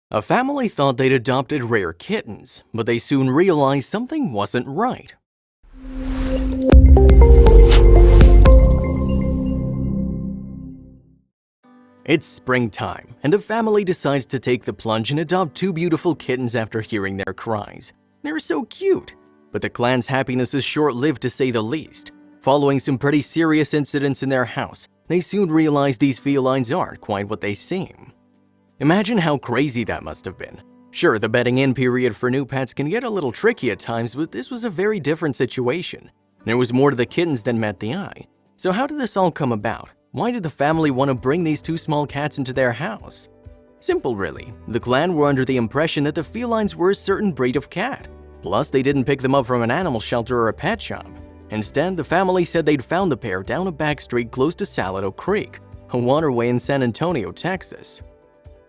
A family thought they'd adopted rare kittens, but they soon realized something wasn't right. It's springtime, and a family decides to take the plunge and adopt two beautiful kittens after hearing their cries. They're so cute, but the clan's happiness is short-lived to say the least. Following some pretty serious incidents in their house, they soon realize these felines aren't quite what they seem. Imagine how crazy that must have been. Sure, the bedding-in period for new pets can get a little tricky at times, but this was a very different situation. There was more to the kittens than met the eye. So how did this all come about? Why did the family want to bring these two small cats into their house? Simple, really. The clan were under the impression that the felines were a certain breed of cat. Plus, they didn't pick them up from an animal shelter or a pet shop. Instead, the family said they'd found the pair down a back street close to Salado Creek, a waterway in San Antonio, Texas.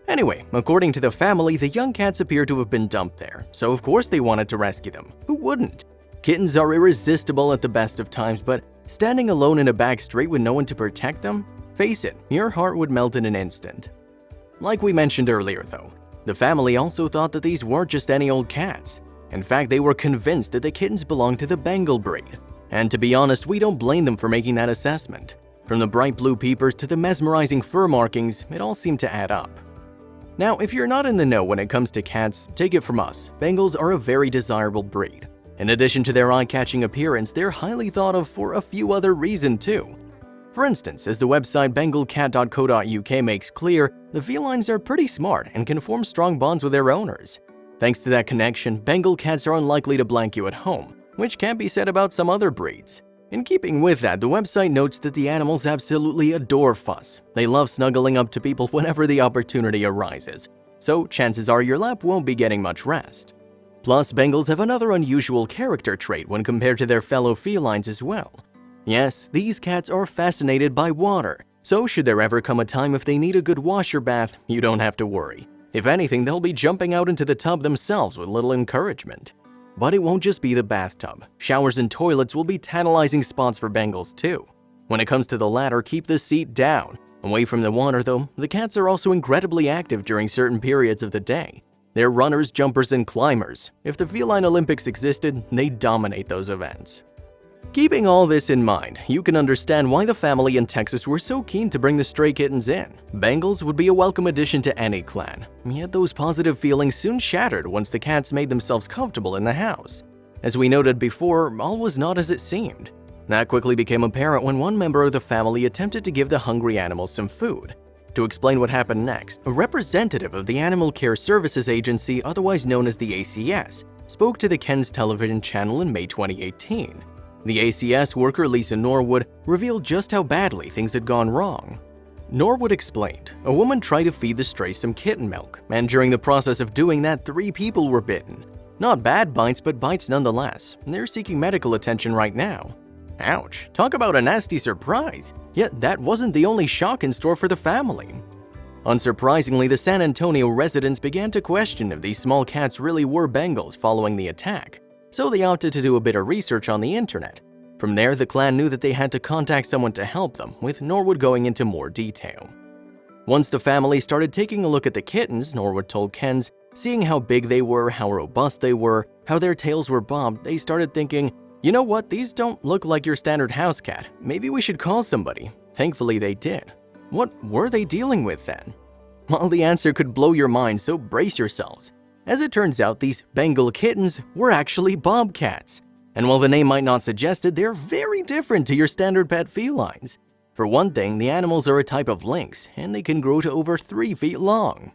Anyway, according to the family, the young cats appear to have been dumped there, so of course they wanted to rescue them. Who wouldn't? Kittens are irresistible at the best of times, but standing alone in a back street with no one to protect them? Face it, your heart would melt in an instant. Like we mentioned earlier though, the family also thought that these weren't just any old cats. In fact, they were convinced that the kittens belonged to the Bengal breed. And to be honest, we don't blame them for making that assessment. From the bright blue peepers to the mesmerizing fur markings, it all seemed to add up. Now, if you're not in the know when it comes to cats, take it from us, Bengals are a very desirable breed. In addition to their eye-catching appearance, they're highly thought of for a few other reasons too. For instance, as the website bengalcat.co.uk makes clear, the felines are pretty smart and can form strong bonds with their owners. Thanks to that connection, Bengal cats are unlikely to blank you at home, which can't be said about some other breeds. In keeping with that, the website notes that the animals absolutely adore fuss. They love snuggling up to people whenever the opportunity arises, so chances are your lap won't be getting much rest. Plus, Bengals have another unusual character trait when compared to their fellow felines as well. Yes, these cats are fascinated by water, so should there ever come a time if they need a good wash or bath, you don't have to worry. If anything, they'll be jumping out into the tub themselves with little encouragement. But it won't just be the bathtub. Showers and toilets will be tantalizing spots for Bengals too. When it comes to the latter, keep the seat down. Away from the water though, the cats are also incredibly active during certain periods of the day. They're runners, jumpers, and climbers. If the Feline Olympics existed, they'd dominate those events. Keeping all this in mind, you can understand why the family in Texas were so keen to bring the stray kittens in. Bengals would be a welcome addition to any clan, yet those positive feelings soon shattered once the cats made themselves comfortable in the house. As we noted before, all was not as it seemed. That quickly became apparent when one member of the family attempted to give the hungry animals some food. To explain what happened next, a representative of the Animal Care Services Agency, otherwise known as the ACS, spoke to the Ken's television channel in May 2018. The ACS worker Lisa Norwood revealed just how badly things had gone wrong. Norwood explained, a woman tried to feed the strays some kitten milk, and during the process of doing that, 3 people were bitten. Not bad bites, but bites nonetheless. They're seeking medical attention right now. Ouch, talk about a nasty surprise. Yet that wasn't the only shock in store for the family. Unsurprisingly, the San Antonio residents began to question if these small cats really were Bengals following the attack. So they opted to do a bit of research on the internet. From there, the clan knew that they had to contact someone to help them, with Norwood going into more detail. Once the family started taking a look at the kittens, Norwood told Ken's, seeing how big they were, how robust they were, how their tails were bobbed, they started thinking, you know what, these don't look like your standard house cat. Maybe we should call somebody. Thankfully, they did. What were they dealing with then? Well, the answer could blow your mind, so brace yourselves. As it turns out, these Bengal kittens were actually bobcats. And while the name might not suggest it, they're very different to your standard pet felines. For one thing, the animals are a type of lynx, and they can grow to over 3 feet long.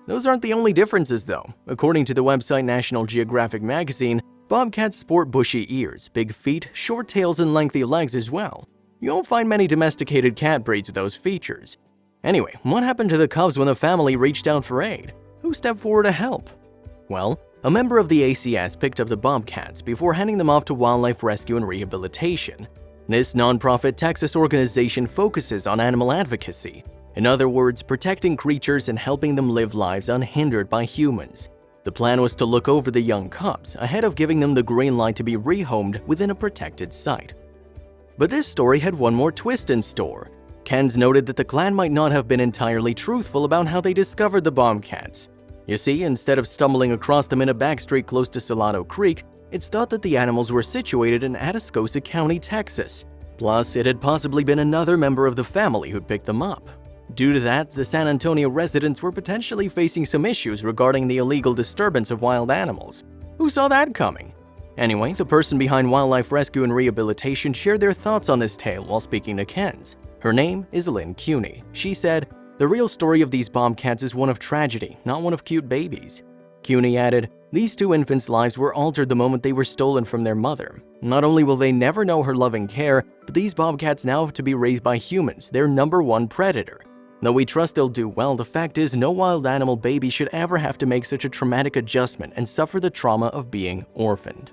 Those aren't the only differences though. According to the website National Geographic magazine, bobcats sport bushy ears, big feet, short tails, and lengthy legs as well. You won't find many domesticated cat breeds with those features. Anyway, what happened to the cubs when the family reached out for aid? Who stepped forward to help? Well, a member of the ACS picked up the bobcats before handing them off to Wildlife Rescue and Rehabilitation. This nonprofit Texas organization focuses on animal advocacy. In other words, protecting creatures and helping them live lives unhindered by humans. The plan was to look over the young cubs ahead of giving them the green light to be rehomed within a protected site. But this story had one more twist in store. Ken's noted that the clan might not have been entirely truthful about how they discovered the bobcats. You see, instead of stumbling across them in a back street close to Salado Creek, it's thought that the animals were situated in Atascosa County, Texas. Plus, it had possibly been another member of the family who'd picked them up. Due to that, the San Antonio residents were potentially facing some issues regarding the illegal disturbance of wild animals. Who saw that coming? Anyway, the person behind Wildlife Rescue and Rehabilitation shared their thoughts on this tale while speaking to Ken's. Her name is Lynn Cuny. She said, "The real story of these bobcats is one of tragedy, not one of cute babies." Cuny added, "These two infants' lives were altered the moment they were stolen from their mother. Not only will they never know her loving care, but these bobcats now have to be raised by humans, their #1 predator. Though we trust they'll do well, the fact is no wild animal baby should ever have to make such a traumatic adjustment and suffer the trauma of being orphaned."